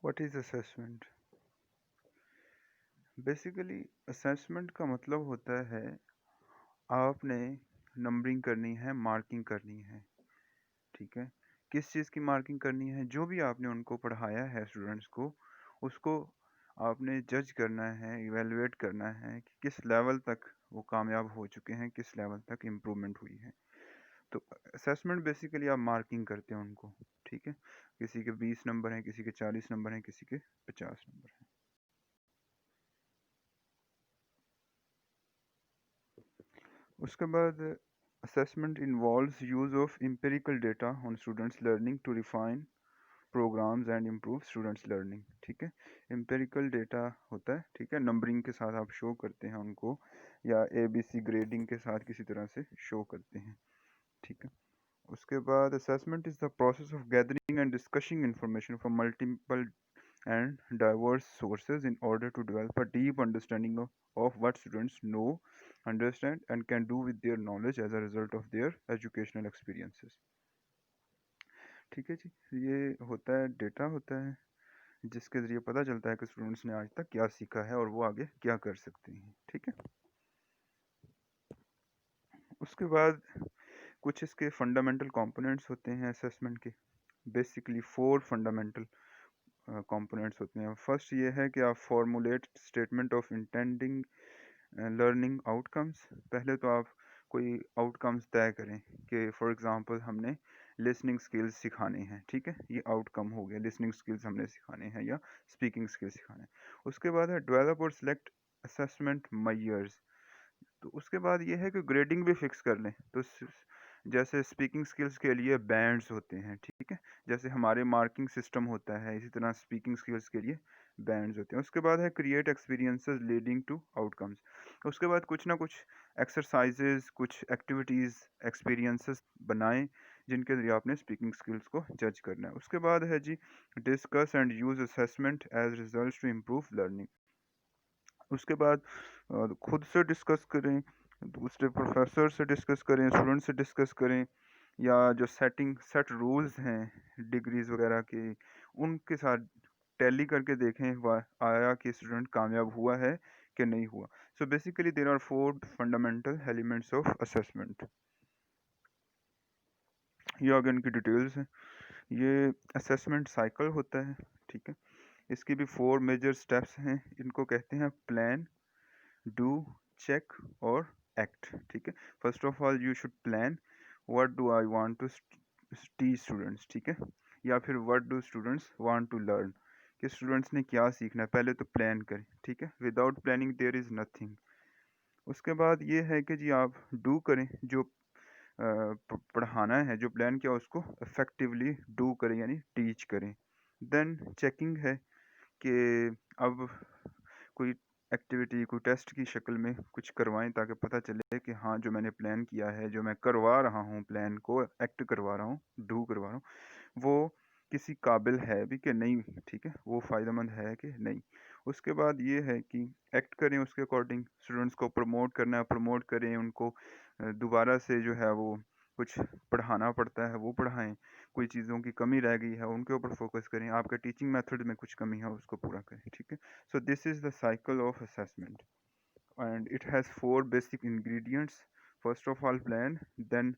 What is assessment? Basically assessment का मतलब होता है आपने नंबरिंग करनी है, मार्किंग करनी है। ठीक है, किस चीज़ की मार्किंग करनी है? जो भी आपने उनको पढ़ाया है स्टूडेंट्स को, उसको आपने जज करना है, इवेलुएट करना है कि किस लेवल तक वो कामयाब हो चुके हैं, किस लेवल तक इम्प्रूवमेंट हुई है। तो असेसमेंट बेसिकली आप मार्किंग करते हैं उनको। ठीक है, किसी के 20 नंबर हैं, किसी के 40 नंबर हैं, किसी के 50 नंबर हैं। उसके बाद assessment involves use of empirical data on students learning to refine programs and improve students learning। ठीक है, empirical data होता है, ठीक है, नंबरिंग के साथ आप शो करते हैं उनको, या ABC ग्रेडिंग के साथ किसी तरह से शो करते हैं। ठीक है, उसके बाद assessment is the process of gathering and discussing information from multiple and diverse sources in order to develop a deep understanding of what students know, understand, and can do with their knowledge as a result of their educational experiences। ठीक है जी, ये होता है, data होता है जिसके ज़रिए पता चलता है कि स्टूडेंट्स ने आज तक क्या सीखा है और वो आगे क्या कर सकते हैं। ठीक है, उसके बाद कुछ इसके फंडामेंटल कंपोनेंट्स होते हैं असेसमेंट के। बेसिकली 4 फंडामेंटल कंपोनेंट्स होते हैं। फर्स्ट ये है कि आप formulate statement of intending learning outcomes. पहले तो आप कोई आउटकम्स तय करें कि फॉर एग्जांपल हमने लिसनिंग स्किल्स सिखाने हैं। ठीक है, ये आउटकम हो गया, लिसनिंग स्किल्स हमने सिखाने हैं या स्पीकिंग स्किल्स सिखाने हैं। उसके बाद है डेवलप और सिलेक्ट असेसमेंट मेजर्स। तो उसके बाद ये है कि ग्रेडिंग भी फिक्स कर लें। तो जैसे स्पीकिंग स्किल्स के लिए बैंड्स होते हैं, ठीक है, जैसे हमारे मार्किंग सिस्टम होता है, इसी तरह स्पीकिंग स्किल्स के लिए बैंड्स होते हैं। उसके बाद है create experiences leading to outcomes. उसके बाद कुछ ना कुछ एक्सरसाइजेज, कुछ एक्टिविटीज़, एक्सपीरियंसेस बनाएं जिनके जरिए आपने स्पीकिंग स्किल्स को जज करना है। उसके बाद है G discuss and use assessment as result to improve learning. उसके बाद खुद से डिस्कस करें, दूसरे प्रोफेसर से डिस्कस करें, स्टूडेंट से डिस्कस करें, या जो सेट रूल्स हैं डिग्रीज वगैरह के, उनके साथ टैली करके देखें आया कि स्टूडेंट कामयाब हुआ है कि नहीं हुआ। So basically there are 4 fundamental elements of assessment. ये आगे इनकी डिटेल्स हैं। ये असेसमेंट साइकिल होता है। ठीक है, इसकी भी 4 मेजर स्टेप्स हैं। इनको कहते हैं प्लान, डू, चेक और एक्ट। ठीक है, first of all you should plan what do I want to teach students. ठीक है, या फिर what do students want to learn, कि स्टूडेंट्स ने क्या सीखना है, पहले तो प्लान करें। ठीक है, without planning there is nothing. उसके बाद ये है कि जी आप डू करें, जो पढ़ाना है, जो प्लान किया उसको इफेक्टिवली डू करें, यानी टीच करें। देन चेकिंग है कि अब कोई एक्टिविटी, कोई टेस्ट की शक्ल में कुछ करवाएं ताकि पता चले कि हाँ जो मैंने प्लान किया है, जो मैं करवा रहा हूँ, प्लान को एक्ट करवा रहा हूँ, डू करवा रहा हूँ, वो किसी काबिल है भी कि नहीं। ठीक है, वो फ़ायदेमंद है कि नहीं। उसके बाद ये है कि एक्ट करें उसके अकॉर्डिंग। स्टूडेंट्स को प्रमोट करना है, प्रमोट करें उनको, दोबारा से जो है वो कुछ पढ़ाना पड़ता है वो पढ़ाएं, कोई चीज़ों की कमी रह गई है उनके ऊपर फोकस करें, आपके टीचिंग मेथड में कुछ कमी है उसको पूरा करें। ठीक है, so this is the cycle of assessment and it has 4 basic ingredients. First of all, plan, then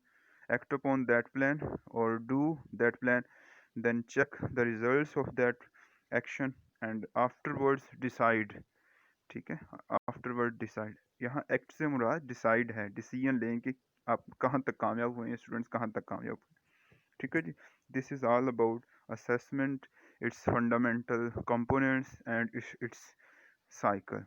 act upon that plan or do that plan, then check the results of that action and afterwards decide। ठीक है, afterward decide, यहाँ act से मुराद decide है, decision लें कि आप कहाँ तक कामयाब हुए हैं, स्टूडेंट्स कहाँ तक कामयाब हुए। ठीक है जी, this is all about assessment, its fundamental components and its cycle।